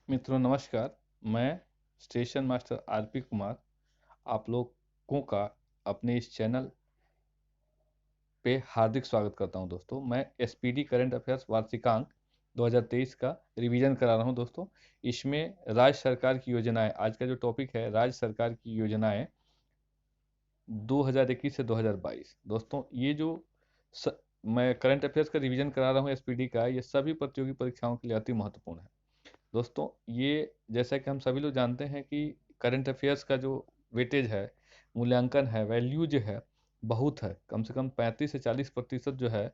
मित्रों नमस्कार। मैं स्टेशन मास्टर आरपी कुमार आप लोगों का अपने इस चैनल पे हार्दिक स्वागत करता हूं। दोस्तों मैं एसपीडी करंट अफेयर्स वार्षिकांक 2023 का रिवीजन करा रहा हूं। दोस्तों इसमें राज्य सरकार की योजनाएं, आज का जो टॉपिक है राज्य सरकार की योजनाएं 2021 से 2022। दोस्तों ये जो मैं करंट अफेयर्स का रिवीजन करा रहा हूँ एसपीडी का, ये सभी प्रतियोगी परीक्षाओं के लिए अति महत्वपूर्ण है। दोस्तों ये जैसा कि हम सभी लोग जानते हैं कि करंट अफेयर्स का जो वेटेज है, मूल्यांकन है, वैल्यू जो है बहुत है। कम से कम 35 से 40% जो है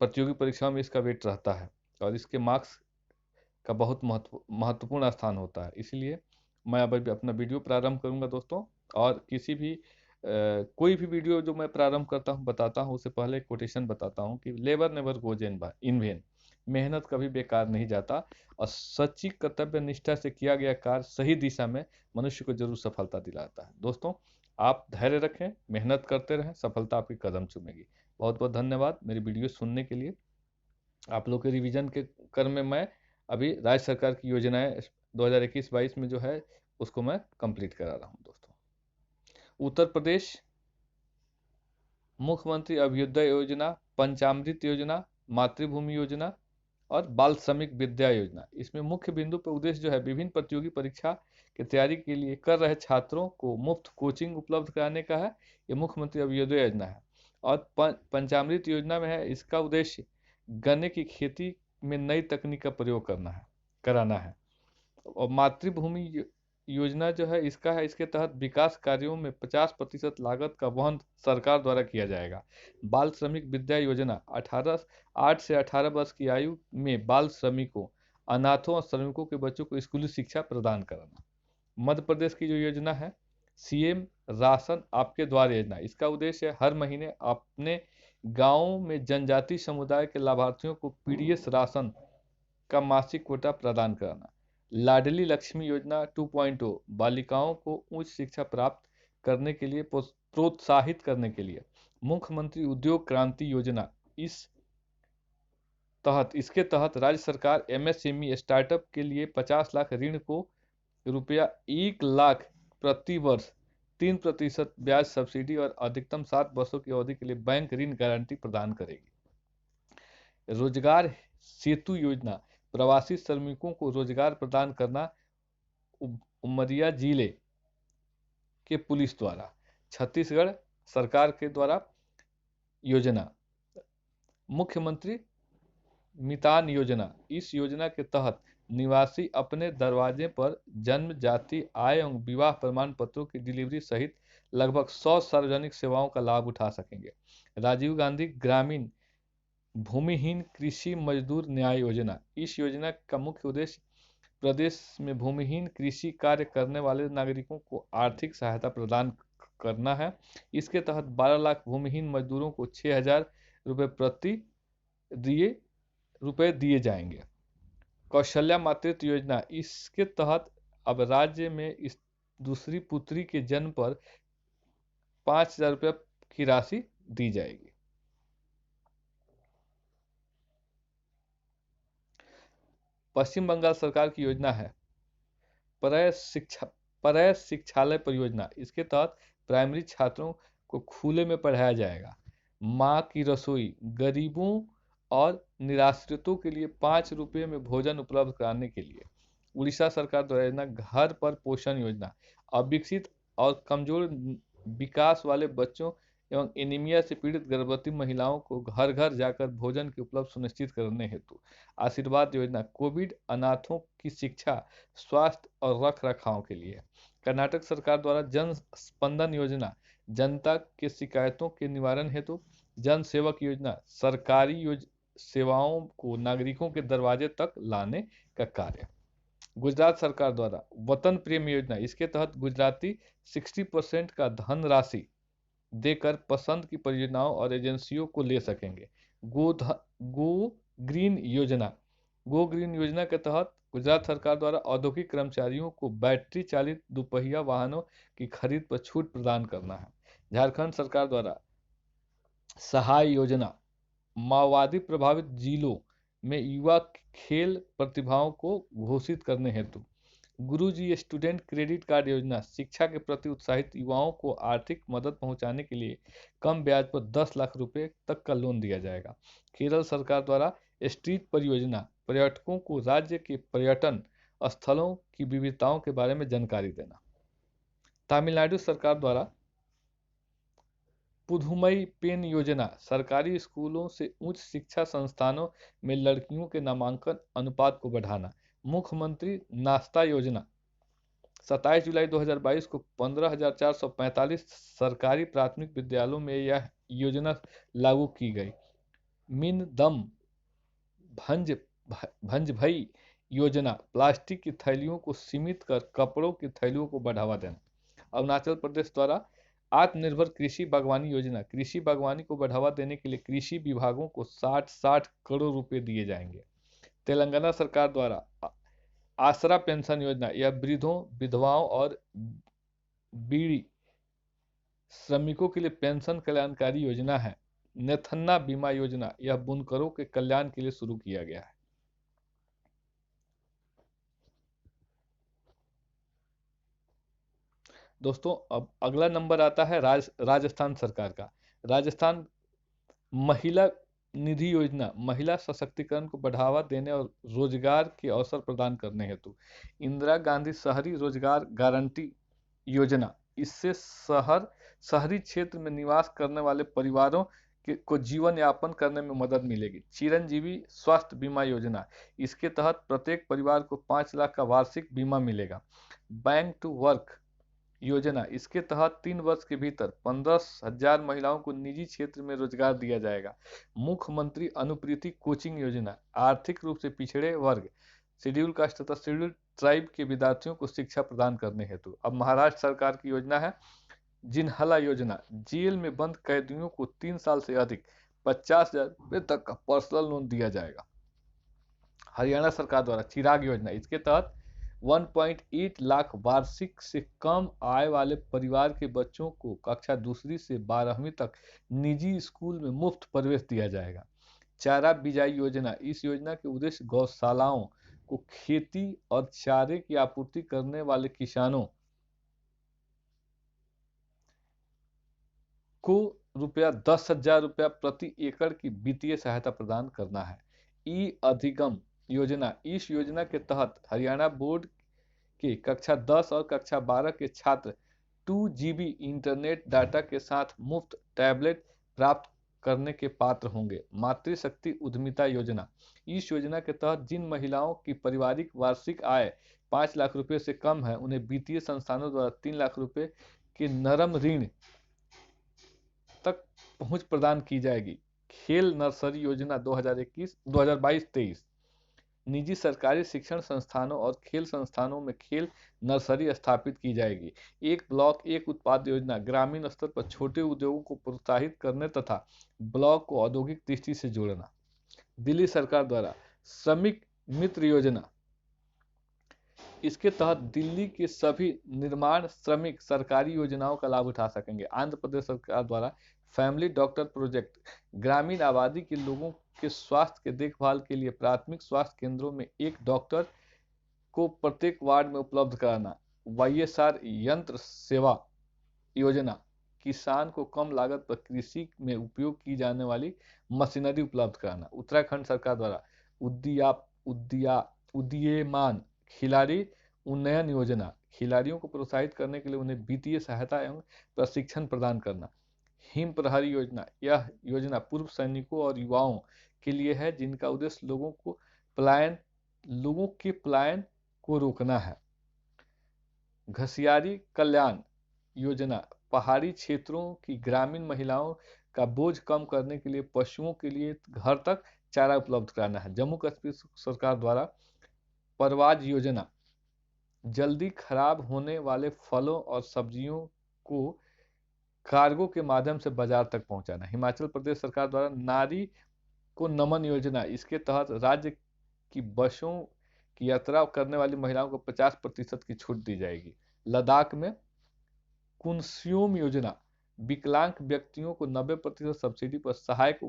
प्रतियोगी परीक्षाओं में इसका वेट रहता है और इसके मार्क्स का बहुत महत्वपूर्ण स्थान होता है। इसलिए मैं अब अभी अपना वीडियो प्रारंभ करूंगा दोस्तों। और किसी भी कोई भी वीडियो जो मैं प्रारंभ करता हूं बताता हूं उससे पहले कोटेशन बताता हूं कि labour never goes in when, मेहनत कभी बेकार नहीं जाता और सच्ची कर्तव्य निष्ठा से किया गया कार्य सही दिशा में मनुष्य को जरूर सफलता दिलाता है। दोस्तों आप धैर्य रखें, मेहनत करते रहें, सफलता आपकी कदम चूमेगी। बहुत बहुत धन्यवाद मेरी वीडियो सुनने के लिए। आप लोग के रिवीजन के क्रम में मैं अभी राज्य सरकार की योजनाएं 2021-22 में जो है उसको मैं कंप्लीट करा रहा हूं। दोस्तों उत्तर प्रदेश मुख्यमंत्री अभ्युदय योजना, पंचामृत योजना, मातृभूमि योजना और बाल श्रमिक विद्या योजना। इसमें मुख्य बिंदु पर उद्देश्य जो है विभिन्न प्रतियोगी परीक्षा की तैयारी के लिए कर रहे छात्रों को मुफ्त कोचिंग उपलब्ध कराने का है। ये मुख्यमंत्री अभ्युदय योजना है। और पंचामृत योजना में है, इसका उद्देश्य गन्ने की खेती में नई तकनीक का प्रयोग कराना है। और मातृभूमि योजना जो है इसका है, इसके तहत विकास कार्यों में 50% लागत का वहन सरकार द्वारा किया जाएगा। बाल श्रमिक विद्या योजना 8 से 18 वर्ष की आयु में बाल श्रमिकों, अनाथों और श्रमिकों के बच्चों को स्कूली शिक्षा प्रदान कराना। मध्य प्रदेश की जो योजना है सीएम राशन आपके द्वार योजना, इसका उद्देश्य है हर महीने अपने गाँव में जनजाति समुदाय के लाभार्थियों को पीडीएस राशन का मासिक कोटा प्रदान कराना। लाडली लक्ष्मी योजना 2.0 बालिकाओं को उच्च शिक्षा प्राप्त करने के लिए प्रोत्साहित करने के लिए। मुख्यमंत्री उद्योग क्रांति योजना, इसके तहत राज्य सरकार एमएसएमई स्टार्टअप के लिए 50 लाख ऋण को रुपया 1 लाख प्रति वर्ष 3% ब्याज सब्सिडी और अधिकतम 7 वर्षों की अवधि के लिए बैंक ऋण गारंटी प्रदान करेगी। रोजगार सेतु योजना, प्रवासी श्रमिकों को रोजगार प्रदान करना। उमरिया जिले के पुलिस द्वारा, छत्तीसगढ़ सरकार के द्वारा योजना। मुख्यमंत्री मितान योजना, इस योजना के तहत निवासी अपने दरवाजे पर जन्म, जाति, आय एवं विवाह प्रमाण पत्रों की डिलीवरी सहित लगभग 100 सार्वजनिक सेवाओं का लाभ उठा सकेंगे। राजीव गांधी ग्रामीण भूमिहीन कृषि मजदूर न्याय योजना, इस योजना का मुख्य उद्देश्य प्रदेश में भूमिहीन कृषि कार्य करने वाले नागरिकों को आर्थिक सहायता प्रदान करना है। इसके तहत 12 लाख भूमिहीन मजदूरों को 6,000 रुपए दिए जाएंगे। कौशल्या मातृत्व योजना, इसके तहत अब राज्य में इस दूसरी पुत्री के जन्म पर 5,000 रुपये की राशि दी जाएगी। पश्चिम बंगाल सरकार की योजना है परय शिक्षालय परियोजना, इसके तहत प्राइमरी छात्रों को खुले में पढ़ाया जाएगा। माँ की रसोई, गरीबों और निराश्रितों के लिए 5 रुपये में भोजन उपलब्ध कराने के लिए। उड़ीसा सरकार द्वारा योजना घर पर पोषण योजना, अविकसित और कमजोर विकास वाले बच्चों एवं एनीमिया से पीड़ित गर्भवती महिलाओं को घर घर जाकर भोजन की उपलब्ध सुनिश्चित करने हेतु। आशीर्वाद योजना, कोविड अनाथों की शिक्षा, स्वास्थ्य और रख रखाव के लिए। कर्नाटक सरकार द्वारा जन स्पंदन योजना, जनता के शिकायतों के निवारण हेतु। जन सेवक योजना, सरकारी सेवाओं को नागरिकों के दरवाजे तक लाने का कार्य। गुजरात सरकार द्वारा वतन प्रेम योजना, इसके तहत गुजराती 60% का धनराशि देकर पसंद की परियोजनाओं और एजेंसियों को ले सकेंगे। गो ग्रीन योजना के तहत गुजरात सरकार द्वारा औद्योगिक कर्मचारियों को बैटरी चालित दोपहिया वाहनों की खरीद पर छूट प्रदान करना है। झारखंड सरकार द्वारा सहाय योजना, माओवादी प्रभावित जिलों में युवा खेल प्रतिभाओं को घोषित करने हेतु गुरुजी स्टूडेंट क्रेडिट कार्ड योजना शिक्षा के प्रति उत्साहित युवाओं को आर्थिक मदद पहुंचाने के लिए कम ब्याज पर 10 लाख रुपए तक का लोन दिया जाएगा। केरल सरकार द्वारा स्ट्रीट परियोजना पर्यटकों को राज्य के पर्यटन स्थलों की विविधताओं के बारे में जानकारी देना। तमिलनाडु सरकार द्वारा पुधुमई पेन योजना सरकारी स्कूलों से उच्च शिक्षा संस्थानों में लड़कियों के नामांकन अनुपात को बढ़ाना। मुख्यमंत्री नाश्ता योजना 27 जुलाई 2022 को 15,445 सरकारी प्राथमिक विद्यालयों में यह योजना लागू की गई। मिन दम भंजभई योजना प्लास्टिक की थैलियों को सीमित कर कपड़ों की थैलियों को बढ़ावा देना। अरुणाचल प्रदेश द्वारा आत्मनिर्भर कृषि बागवानी योजना कृषि बागवानी को बढ़ावा देने के लिए कृषि विभागों को 60 करोड़ रुपए दिए जाएंगे। तेलंगाना सरकार द्वारा आसरा पेंशन योजना यह वृद्धों विधवाओं और बीड़ी श्रमिकों के लिए पेंशन कल्याणकारी योजना है। नेथन्ना बीमा योजना यह बुनकरों के कल्याण के लिए शुरू किया गया है। दोस्तों अब अगला नंबर आता है राजस्थान सरकार का। राजस्थान महिला निधि योजना महिला सशक्तिकरण को बढ़ावा देने और रोजगार के अवसर प्रदान करने हेतु इंदिरा गांधी शहरी रोजगार गारंटी योजना इससे शहरी क्षेत्र में निवास करने वाले परिवारों को जीवन यापन करने में मदद मिलेगी। चिरंजीवी स्वास्थ्य बीमा योजना इसके तहत प्रत्येक परिवार को 5 लाख का वार्षिक बीमा मिलेगा। बैंक टू वर्क योजना इसके तहत 3 वर्ष के भीतर 15,000 महिलाओं को निजी क्षेत्र में रोजगार दिया जाएगा। मुख्यमंत्री अनुप्रीति कोचिंग योजना आर्थिक रूप से पिछड़े वर्ग शेड्यूल कास्ट तथा शेड्यूल ट्राइब के विद्यार्थियों को शिक्षा प्रदान करने हेतु। अब महाराष्ट्र सरकार की योजना है जिनहला योजना जेल में बंद कैदियों को 3 साल से अधिक 50,000 रुपये तक का पर्सनल लोन दिया जाएगा। हरियाणा सरकार द्वारा चिराग योजना इसके तहत 1.8 लाख वार्षिक से कम आय वाले परिवार के बच्चों को कक्षा 2 से 12वीं तक निजी स्कूल में मुफ्त प्रवेश दिया जाएगा। चारा बिजाई योजना इस योजना के उद्देश्य गौशालाओं को खेती और चारे की आपूर्ति करने वाले किसानों को ₹10,000 प्रति एकड़ की वित्तीय सहायता प्रदान करना है। ई अधिगम योजना इस योजना के तहत हरियाणा बोर्ड के कक्षा 10 और कक्षा 12 के छात्र 2 GB इंटरनेट डाटा के साथ मुफ्त टैबलेट प्राप्त करने के पात्र होंगे। मातृशक्ति उद्यमिता योजना इस योजना के तहत जिन महिलाओं की पारिवारिक वार्षिक आय 5 लाख रुपए से कम है उन्हें वित्तीय संस्थानों द्वारा 3 लाख रुपए के नरम ऋण तक पहुंच प्रदान की जाएगी। खेल नर्सरी योजना 2022-23 निजी सरकारी शिक्षण संस्थानों और खेल संस्थानों में खेल नर्सरी स्थापित की जाएगी। एक ब्लॉक एक उत्पाद योजना ग्रामीण स्तर पर छोटे उद्योगों को प्रोत्साहित करने तथा ब्लॉक को औद्योगिक दृष्टि से जोड़ना। दिल्ली सरकार द्वारा श्रमिक मित्र योजना इसके तहत दिल्ली के सभी निर्माण श्रमिक सरकारी योजनाओं का लाभ उठा सकेंगे। आंध्र प्रदेश सरकार द्वारा फैमिली डॉक्टर प्रोजेक्ट ग्रामीण आबादी के लोगों के स्वास्थ्य के देखभाल के लिए प्राथमिक स्वास्थ्य केंद्रों में एक डॉक्टर को प्रत्येक वार्ड में उपलब्ध कराना। YSR यंत्र सेवा योजना किसान को कम लागत पर कृषि में उपयोग की जाने वाली मशीनरी उपलब्ध कराना। उत्तराखंड सरकार द्वारा उदीयमान खिलाड़ी उन्नयन योजना खिलाड़ियों को प्रोत्साहित करने के लिए उन्हें वित्तीय सहायता एवं प्रशिक्षण प्रदान करना। हिम प्रहरी योजना यह योजना पूर्व सैनिकों और युवाओं के लिए है जिनका उद्देश्य लोगों के पलायन को रोकना है। घसियारी कल्याण योजना पहाड़ी क्षेत्रों की ग्रामीण महिलाओं का बोझ कम करने के लिए पशुओं के लिए घर तक चारा उपलब्ध कराना है। जम्मू कश्मीर सरकार द्वारा परवाज योजना जल्दी खराब होने वाले फलों और सब्जियों को कार्गो के माध्यम से बाजार तक पहुंचाना। हिमाचल प्रदेश सरकार द्वारा नारी को नमन योजना इसके तहत राज्य की बसों की यात्रा करने वाली महिलाओं को 50% की छूट दी जाएगी। लद्दाख में कुनस्योम योजना विकलांग व्यक्तियों को 90% सब्सिडी पर सहायक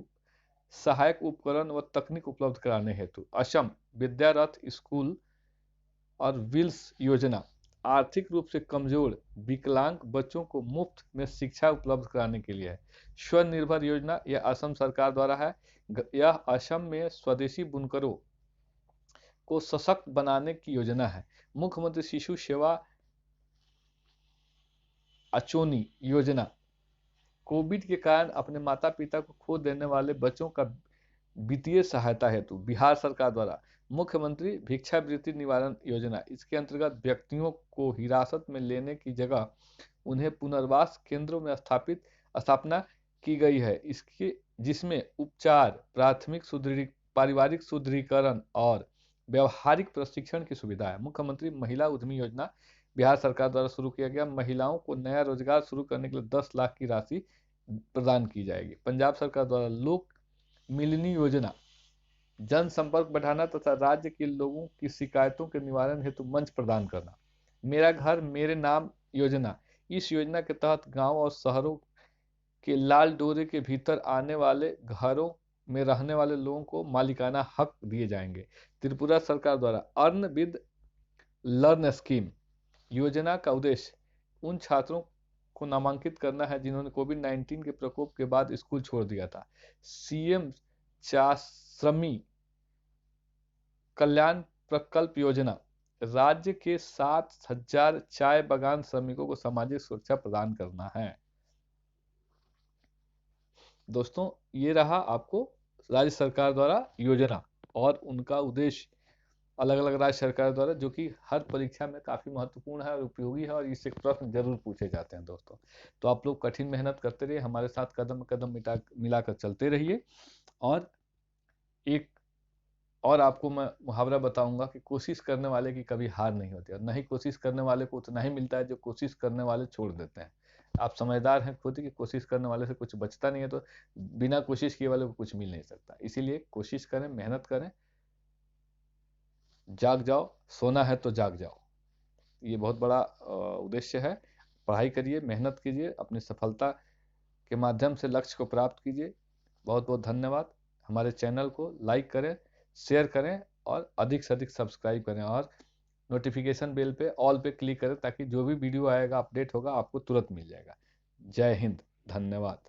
सहायक उपकरण व तकनीक उपलब्ध कराने हेतु असम विद्या रथ स्कूल और विल्स योजना आर्थिक रूप से कमजोर विकलांग बच्चों को मुफ्त में शिक्षा उपलब्ध कराने के लिए है। स्वनिर्भर योजना यह असम सरकार द्वारा है। यह असम में स्वदेशी बुनकरों को सशक्त बनाने की योजना है। मुख्यमंत्री शिशु सेवा अचोनी योजना कोविड के कारण अपने माता पिता को खो देने वाले बच्चों का वित्तीय सहायता हेतु बिहार सरकार द्वारा मुख्यमंत्री भिक्षावृत्ति निवारण योजना, इसके अंतर्गत व्यक्तियों को हिरासत में लेने की जगह उन्हें पुनर्वास केंद्रों में स्थापना की गई है, इसके जिसमें उपचार, प्राथमिक पारिवारिक सुदृढ़ीकरण और व्यवहारिक प्रशिक्षण की सुविधा है। मुख्यमंत्री महिला उद्यमी योजना बिहार सरकार द्वारा शुरू किया गया। महिलाओं को नया रोजगार शुरू करने के लिए 10 लाख की राशि प्रदान की जाएगी। पंजाब सरकार द्वारा लोक मिलनी योजना जनसंपर्क बढ़ाना तथा राज्य के लोगों की शिकायतों के निवारण हेतु मंच प्रदान करना। मेरा घर मेरे नाम योजना, इस योजना के तहत गांव और शहरों के लाल डोरे के भीतर आने वाले घरों में रहने वाले लोगों को मालिकाना हक दिए जाएंगे। त्रिपुरा सरकार द्वारा अर्न विद लर्न स्कीम योजना का उद्देश्य उन छात्रों को नामांकित करना है जिन्होंने कोविड-19 के प्रकोप के बाद स्कूल छोड़ दिया था। सीएम श्रमी कल्याण प्रकल्प योजना राज्य के 7,000 चाय बागान श्रमिकों को सामाजिक सुरक्षा प्रदान करना है। दोस्तों, ये रहा आपको राज्य सरकार द्वारा योजना और उनका उद्देश्य अलग अलग राज्य सरकार द्वारा, जो कि हर परीक्षा में काफ़ी महत्वपूर्ण है और उपयोगी है और इससे प्रश्न जरूर पूछे जाते हैं। दोस्तों, तो आप लोग कठिन मेहनत करते रहिए, हमारे साथ कदम कदम मिलाकर चलते रहिए। और एक और आपको मैं मुहावरा बताऊंगा कि कोशिश करने वाले की कभी हार नहीं होती और नहीं कोशिश करने वाले को उतना ही मिलता है जो कोशिश करने वाले छोड़ देते हैं। आप समझदार हैं खुद की कोशिश करने वाले से कुछ बचता नहीं है, तो बिना कोशिश किए वाले को कुछ मिल नहीं सकता। इसीलिए कोशिश करें, मेहनत करें, जाग जाओ, सोना है तो जाग जाओ, ये बहुत बड़ा उद्देश्य है। पढ़ाई करिए, मेहनत कीजिए, अपनी सफलता के माध्यम से लक्ष्य को प्राप्त कीजिए। बहुत बहुत धन्यवाद। हमारे चैनल को लाइक करें, शेयर करें और अधिक से अधिक सब्सक्राइब करें और नोटिफिकेशन बेल पे ऑल पे क्लिक करें ताकि जो भी वीडियो आएगा, अपडेट होगा, आपको तुरंत मिल जाएगा। जय हिंद, धन्यवाद।